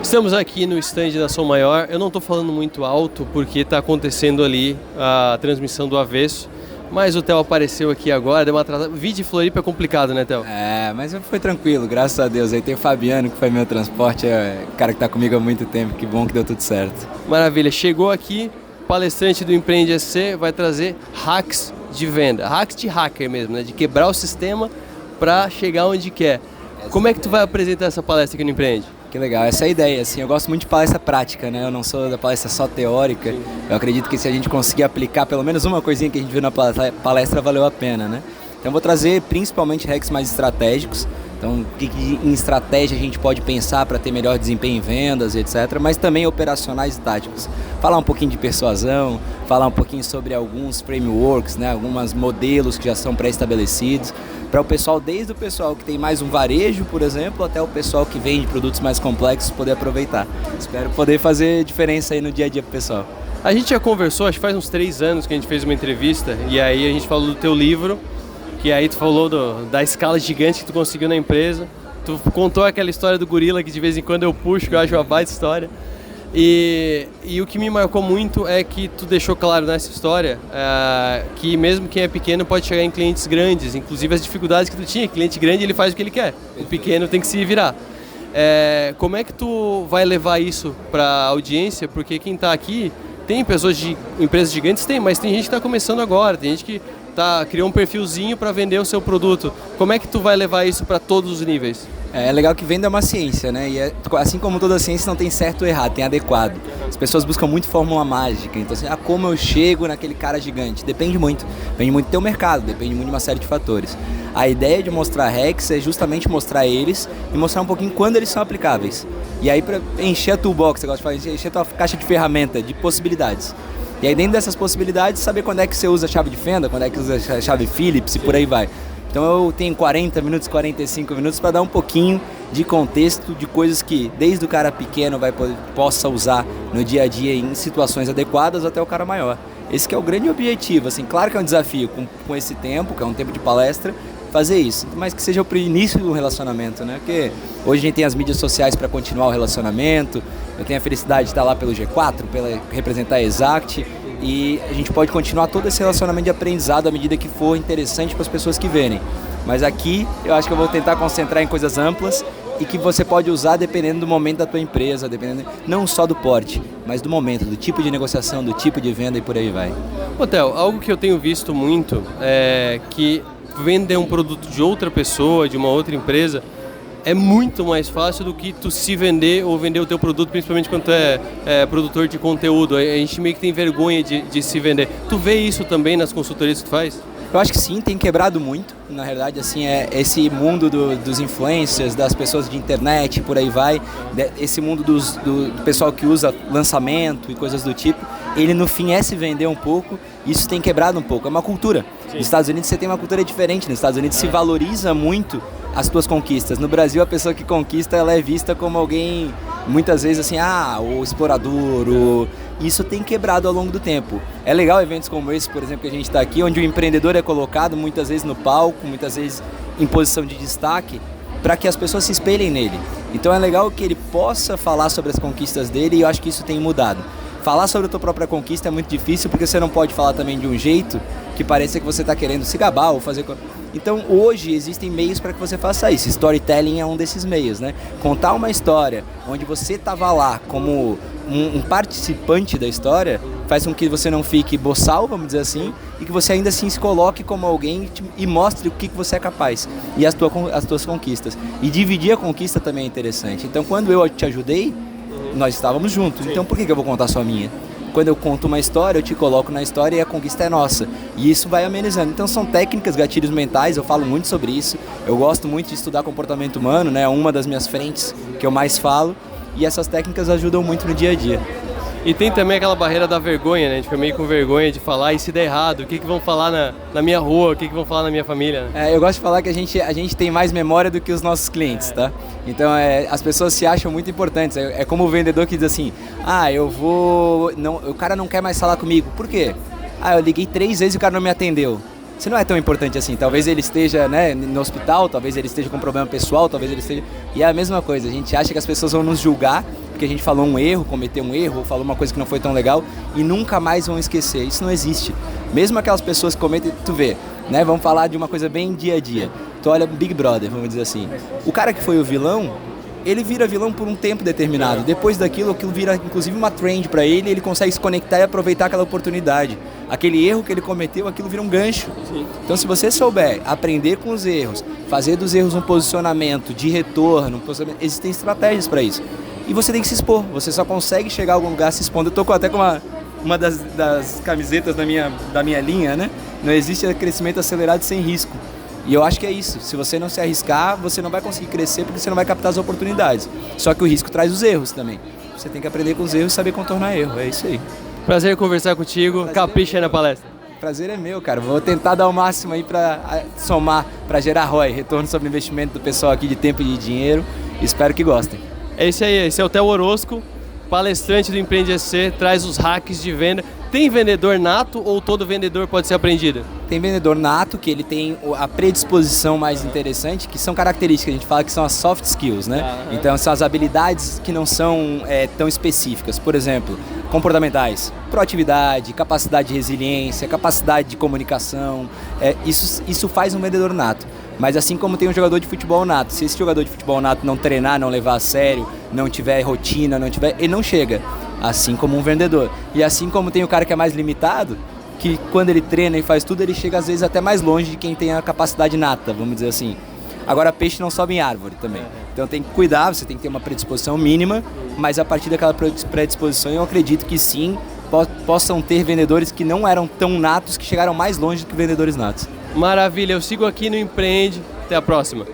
Estamos aqui no stand da Som Maior. Eu não estou falando muito alto porque está acontecendo ali a transmissão do Avesso, mas o Theo apareceu aqui agora, deu uma atrasada. Vídeo de Floripa é complicado, né, Theo? Mas foi tranquilo, graças a Deus. Aí tem o Fabiano, que foi meu transporte, é o cara que está comigo há muito tempo, que bom que deu tudo certo. Maravilha, chegou aqui, palestrante do Empreende SC, vai trazer hacks de venda, hacks de hacker mesmo, né? De quebrar o sistema para chegar onde quer. Como é que tu vai apresentar essa palestra aqui no Empreende? Que legal, essa é a ideia, assim, eu gosto muito de palestra prática, né, eu não sou da palestra só teórica, eu acredito que se a gente conseguir aplicar pelo menos uma coisinha que a gente viu na palestra, valeu a pena, né. Então eu vou trazer principalmente hacks mais estratégicos, então o que em estratégia a gente pode pensar para ter melhor desempenho em vendas, etc, mas também operacionais e táticos. Falar um pouquinho de persuasão, falar um pouquinho sobre alguns frameworks, né, alguns modelos que já são pré-estabelecidos, para o pessoal, desde o pessoal que tem mais um varejo, por exemplo, até o pessoal que vende produtos mais complexos poder aproveitar. Espero poder fazer diferença aí no dia a dia pro pessoal. A gente já conversou, acho que faz uns 3 anos que a gente fez uma entrevista, e aí a gente falou do teu livro, que aí tu falou da escala gigante que tu conseguiu na empresa. Tu contou aquela história do gorila que de vez em quando eu puxo, que eu acho uma baita história. E o que me marcou muito é que tu deixou claro nessa história que mesmo quem é pequeno pode chegar em clientes grandes, inclusive as dificuldades que tu tinha. Cliente grande, ele faz o que ele quer, o pequeno tem que se virar. Como é que tu vai levar isso para a audiência? Porque quem está aqui, tem pessoas de empresas gigantes, mas tem gente que está começando agora, tem gente que criou um perfilzinho para vender o seu produto. Como é que tu vai levar isso para todos os níveis? É legal que venda é uma ciência, né? E assim como toda ciência não tem certo ou errado, tem adequado. As pessoas buscam muito fórmula mágica, então assim, como eu chego naquele cara gigante? Depende muito do teu mercado, depende muito de uma série de fatores. A ideia de mostrar hacks é justamente mostrar eles e mostrar um pouquinho quando eles são aplicáveis. E aí para encher a toolbox, você gosta de falar, encher a tua caixa de ferramenta, de possibilidades. E aí dentro dessas possibilidades, saber quando é que você usa a chave de fenda, quando é que usa a chave Phillips e por aí vai. Então eu tenho 40 minutos, 45 minutos para dar um pouquinho de contexto de coisas que desde o cara pequeno possa usar no dia a dia em situações adequadas até o cara maior. Esse que é o grande objetivo, assim, claro que é um desafio com esse tempo, que é um tempo de palestra, fazer isso, mas que seja o início do relacionamento, né? Porque hoje a gente tem as mídias sociais para continuar o relacionamento, eu tenho a felicidade de estar lá pelo G4, representar a Exact, e a gente pode continuar todo esse relacionamento de aprendizado à medida que for interessante para as pessoas que verem. Mas aqui eu acho que eu vou tentar concentrar em coisas amplas e que você pode usar dependendo do momento da tua empresa, dependendo não só do porte, mas do momento, do tipo de negociação, do tipo de venda e por aí vai. Theo, algo que eu tenho visto muito é que vender um produto de outra pessoa, de uma outra empresa, é muito mais fácil do que tu se vender ou vender o teu produto, principalmente quando tu é produtor de conteúdo. A gente meio que tem vergonha de se vender. Tu vê isso também nas consultorias que tu faz? Eu acho que sim, tem quebrado muito. Na verdade, assim, esse mundo dos influencers, das pessoas de internet, por aí vai, esse mundo do pessoal que usa lançamento e coisas do tipo, ele no fim é se vender um pouco, isso tem quebrado um pouco. É uma cultura. Sim. Nos Estados Unidos você tem uma cultura diferente, nos Estados Unidos se valoriza muito as tuas conquistas. No Brasil, a pessoa que conquista, ela é vista como alguém, muitas vezes assim, o explorador, Isso tem quebrado ao longo do tempo. É legal eventos como esse, por exemplo, que a gente está aqui, onde o empreendedor é colocado muitas vezes no palco, muitas vezes em posição de destaque, para que as pessoas se espelhem nele. Então é legal que ele possa falar sobre as conquistas dele e eu acho que isso tem mudado. Falar sobre a tua própria conquista é muito difícil porque você não pode falar também de um jeito que pareça que você está querendo se gabar ou fazer... Então hoje existem meios para que você faça isso. Storytelling é um desses meios, né? Contar uma história onde você estava lá como um participante da história faz com que você não fique boçal, vamos dizer assim, e que você ainda assim se coloque como alguém e mostre o que você é capaz e as tuas conquistas. E dividir a conquista também é interessante. Então quando eu te ajudei, nós estávamos juntos. Então por que eu vou contar só a minha? Quando eu conto uma história, eu te coloco na história e a conquista é nossa. E isso vai amenizando. Então são técnicas, gatilhos mentais, eu falo muito sobre isso. Eu gosto muito de estudar comportamento humano, né? É uma das minhas frentes que eu mais falo. E essas técnicas ajudam muito no dia a dia. E tem também aquela barreira da vergonha, né? A gente fica meio com vergonha de falar, e se der errado, o que vão falar na minha rua, o que vão falar na minha família, né? Eu gosto de falar que a gente tem mais memória do que os nossos clientes, tá? Então as pessoas se acham muito importantes. É como o vendedor que diz assim, o cara não quer mais falar comigo. Por quê? Eu liguei 3 vezes e o cara não me atendeu. Você não é tão importante assim. Talvez ele esteja, né, no hospital, talvez ele esteja com um problema pessoal, talvez ele esteja... E é a mesma coisa, a gente acha que as pessoas vão nos julgar, porque porque a gente falou um erro, cometeu um erro, ou falou uma coisa que não foi tão legal e nunca mais vão esquecer. Isso não existe. Mesmo aquelas pessoas que cometem, tu vê, né? Vamos falar de uma coisa bem dia a dia. Tu olha Big Brother, vamos dizer assim. O cara que foi o vilão, ele vira vilão por um tempo determinado. Depois daquilo, aquilo vira inclusive uma trend pra ele, ele consegue se conectar e aproveitar aquela oportunidade. Aquele erro que ele cometeu, aquilo vira um gancho. Sim. Então, se você souber aprender com os erros, fazer dos erros um posicionamento de retorno, existem estratégias para isso. E você tem que se expor. Você só consegue chegar a algum lugar se expondo. Eu tô até com uma das camisetas da minha linha, né? Não existe crescimento acelerado sem risco. E eu acho que é isso. Se você não se arriscar, você não vai conseguir crescer porque você não vai captar as oportunidades. Só que o risco traz os erros também. Você tem que aprender com os erros e saber contornar erro. É isso aí. Prazer conversar contigo. Capricha aí na palestra. Prazer é meu, cara. Vou tentar dar o máximo aí para somar, para gerar ROI, retorno sobre investimento do pessoal aqui de tempo e de dinheiro. Espero que gostem. É isso aí. Esse é o Theo Orozco, palestrante do Empreende EC, traz os hacks de venda. Tem vendedor nato ou todo vendedor pode ser aprendido? Tem vendedor nato, que ele tem a predisposição mais interessante, que são características, a gente fala que são as soft skills, né? Então são as habilidades que não são tão específicas. Por exemplo, comportamentais, proatividade, capacidade de resiliência, capacidade de comunicação. Isso faz um vendedor nato. Mas assim como tem um jogador de futebol nato, se esse jogador de futebol nato não treinar, não levar a sério, não tiver rotina, ele não chega. Assim como um vendedor. E assim como tem o cara que é mais limitado, que quando ele treina e faz tudo, ele chega às vezes até mais longe de quem tem a capacidade nata, vamos dizer assim. Agora, peixe não sobe em árvore também. Então tem que cuidar, você tem que ter uma predisposição mínima, mas a partir daquela predisposição eu acredito que sim, possam ter vendedores que não eram tão natos, que chegaram mais longe do que vendedores natos. Maravilha, eu sigo aqui no Empreende. Até a próxima.